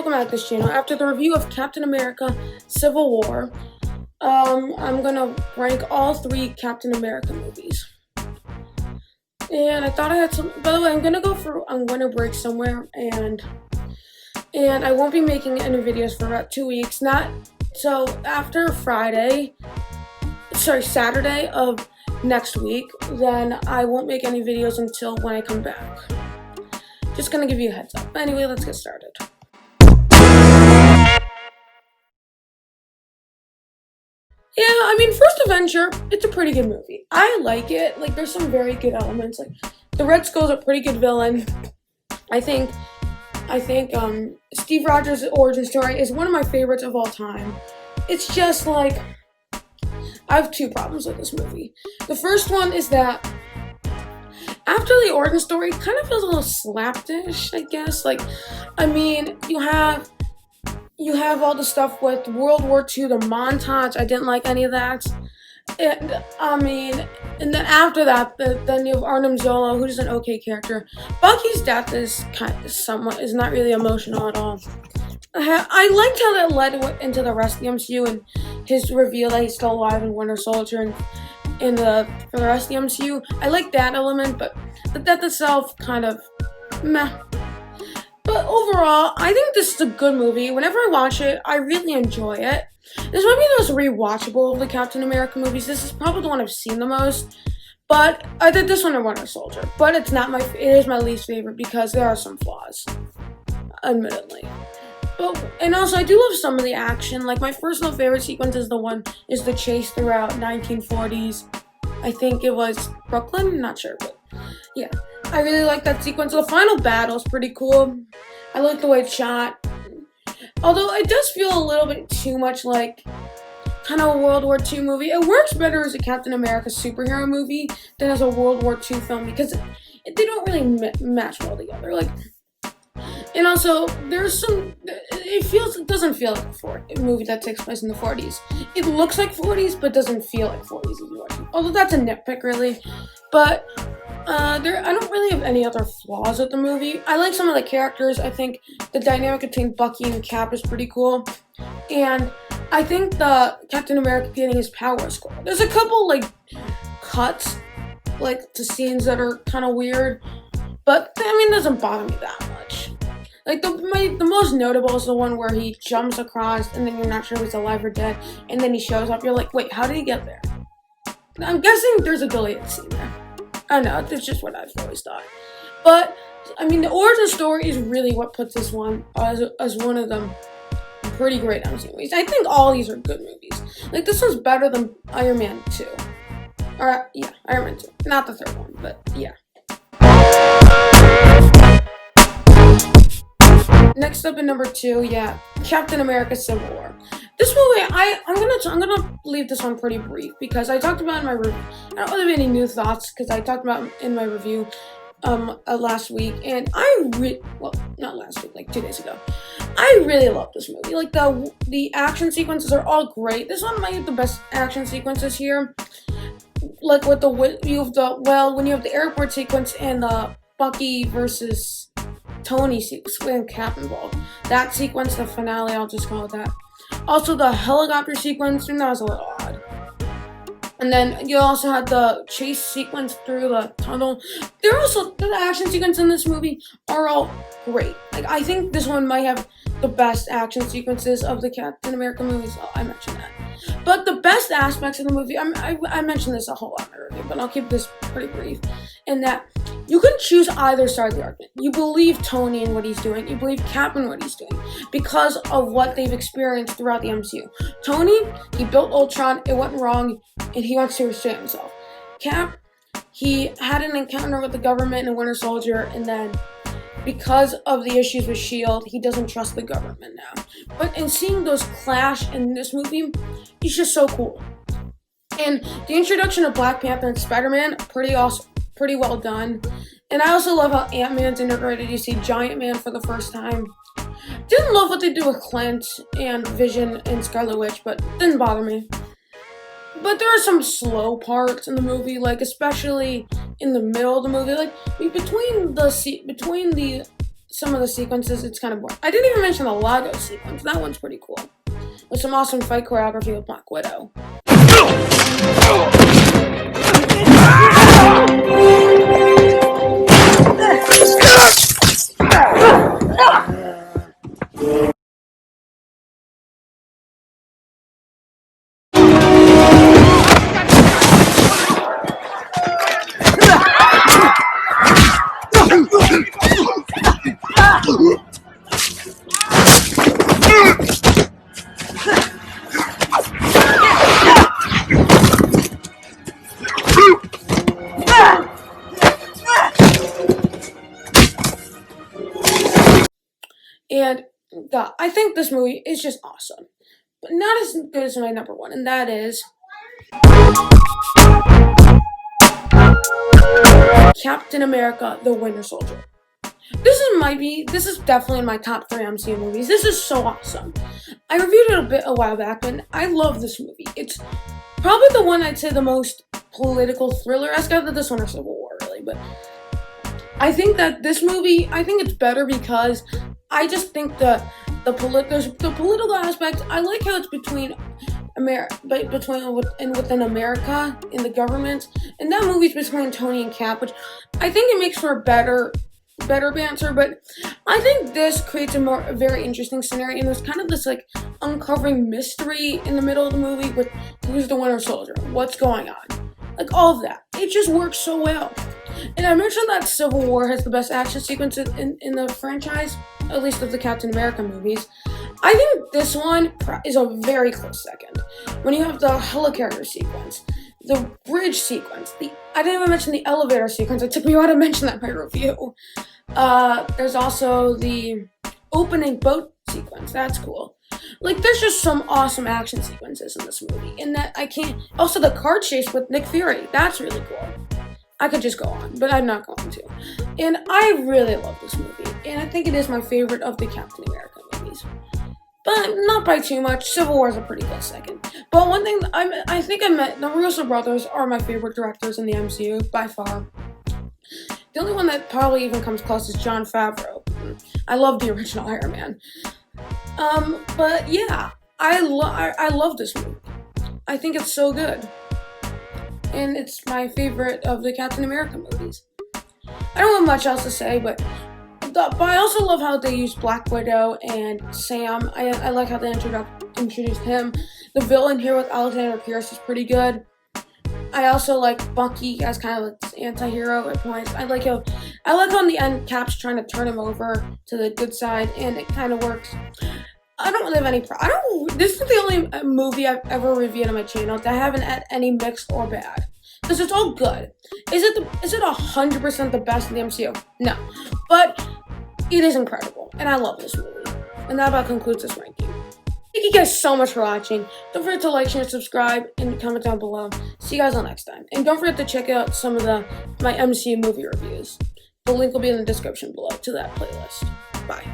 welcome back to this channel. After the review of Captain America Civil War, I'm gonna rank all three Captain America movies. And I thought I had some, by the way, I'm gonna break somewhere, and I won't be making any videos for about 2 weeks. So after Saturday of next week, then I won't make any videos until when I come back. Just gonna give you a heads up. Anyway, let's get started. Yeah, I mean, first Avenger, it's a pretty good movie. I like it. Like, there's some very good elements. Like, the Red Skull's a pretty good villain. I think Steve Rogers' origin story is one of my favorites of all time. It's just like, I have two problems with this movie. The first one is that after the origin story, it kind of feels a little slapdish, I guess. Like, I mean, you have all the stuff with World War II, the montage. I didn't like any of that. And then after that, then you have Arnim Zola, who's an okay character. Bucky's death is not really emotional at all. I liked how that led into the rest of the MCU and his reveal that he's still alive in Winter Soldier and for the rest of the MCU. I like that element, but the death itself kind of meh. But overall, I think this is a good movie. Whenever I watch it, I really enjoy it. This might be the most rewatchable of the Captain America movies. This is probably the one I've seen the most. But I did this one in Winter Soldier. But it is my least favorite because there are some flaws, admittedly. And also, I do love some of the action. Like, my personal favorite sequence is the chase throughout 1940s. I think it was Brooklyn, not sure, but yeah. I really like that sequence. The final battle is pretty cool. I like the way it's shot. Although it does feel a little bit too much like kind of a World War II movie. It works better as a Captain America superhero movie than as a World War II film because they don't really match well together. Like, and also there's it doesn't feel like a movie that takes place in the 40s. It looks like 40s, but doesn't feel like 40s if you watch it. Although that's a nitpick, really. But I don't really have any other flaws with the movie. I like some of the characters. I think the dynamic between Bucky and Cap is pretty cool. And I think the Captain America getting his power is cool. There's a couple, like, cuts, like, to scenes that are kind of weird. But, I mean, it doesn't bother me that much. Like, the most notable is the one where he jumps across, and then you're not sure if he's alive or dead, and then he shows up. You're like, wait, how did he get there? I'm guessing there's a deleted scene there. I don't know, it's just what I've always thought. But, I mean, the origin story is really what puts this one as one of them pretty great MCU movies. I think all these are good movies. Like, this one's better than Iron Man 2. Or, yeah, Iron Man 2. Not the third one, but yeah. Next up in number 2, yeah, Captain America Civil War. This movie, I'm gonna leave this one pretty brief because I talked about it in my review. I don't really have any new thoughts because I talked about it in my review last week, and not last week, like 2 days ago. I really love this movie. Like, the action sequences are all great. This one might have the best action sequences here. Like when you have the airport sequence and the Bucky versus Tony sequence with Cap involved. That sequence, the finale, I'll just call it that. Also, the helicopter sequence, that was a little odd. And then you also had the chase sequence through the tunnel. The action sequences in this movie are all great. Like, I think this one might have the best action sequences of the Captain America movies. Oh, I mentioned that. But the best aspects of the movie, I mentioned this a whole lot in my review, but I'll keep this pretty brief, in that you can choose either side of the argument. You believe Tony and what he's doing. You believe Cap and what he's doing because of what they've experienced throughout the MCU. Tony, he built Ultron, it went wrong, and he wants to restrain himself. Cap, he had an encounter with the government in Winter Soldier, and then because of the issues with S.H.I.E.L.D., he doesn't trust the government now. But in seeing those clash in this movie, it's just so cool. And the introduction of Black Panther and Spider-Man, pretty awesome. Pretty well done. And I also love how Ant-Man's integrated. You see Giant Man for the first time. Didn't love what they do with Clint and Vision and Scarlet Witch, but didn't bother me. But there are some slow parts in the movie, like especially in the middle of the movie, like between the some of the sequences, it's kind of boring. I didn't even mention the Lago sequence. That one's pretty cool. With some awesome fight choreography with Black Widow. And I think this movie is just awesome. But not as good as my number one, and that is Captain America: The Winter Soldier. This is definitely in my top 3 MCU movies. This is so awesome. I reviewed it a while back, and I love this movie. It's probably the one I'd say the most political thriller-esque out of this one or Civil War, really. But I think that this movie, I think it's better because I just think there's the political aspect. I like how it's between within America in the government, and that movie's between Tony and Cap, which I think it makes for a better banter. But I think this creates a very interesting scenario, and there's kind of this like uncovering mystery in the middle of the movie with who's the Winter Soldier, what's going on, like all of that. It just works so well. And I mentioned that Civil War has the best action sequence in the franchise, at least of the Captain America movies. I think this one is a very close second. When you have the helicarrier sequence, the bridge sequence, I didn't even mention the elevator sequence. It took me a while to mention that in my review. There's also the opening boat sequence. That's cool. Like, there's just some awesome action sequences in this movie. And that I can't. Also, the car chase with Nick Fury. That's really cool. I could just go on, but I'm not going to. And I really love this movie, and I think it is my favorite of the Captain America movies. But not by too much. Civil War is a pretty close second. But one thing, I think the Russo brothers are my favorite directors in the MCU, by far. The only one that probably even comes close is Jon Favreau. I love the original Iron Man. But yeah, I love this movie. I think it's so good. And it's my favorite of the Captain America movies. I don't have much else to say, but I also love how they use Black Widow and Sam. I like how they introduced him. The villain here with Alexander Pierce is pretty good. I also like Bucky as kind of like anti-hero at points. I like how in the end Cap's trying to turn him over to the good side, and it kind of works. I don't really have any this is the only movie I've ever reviewed on my channel that I haven't had any mixed or bad. Because it's all good. Is it 100% the best in the MCU? No. But it is incredible. And I love this movie. And that about concludes this ranking. Thank you guys so much for watching. Don't forget to like, share, subscribe, and comment down below. See you guys all next time. And don't forget to check out some of my MCU movie reviews. The link will be in the description below to that playlist. Bye.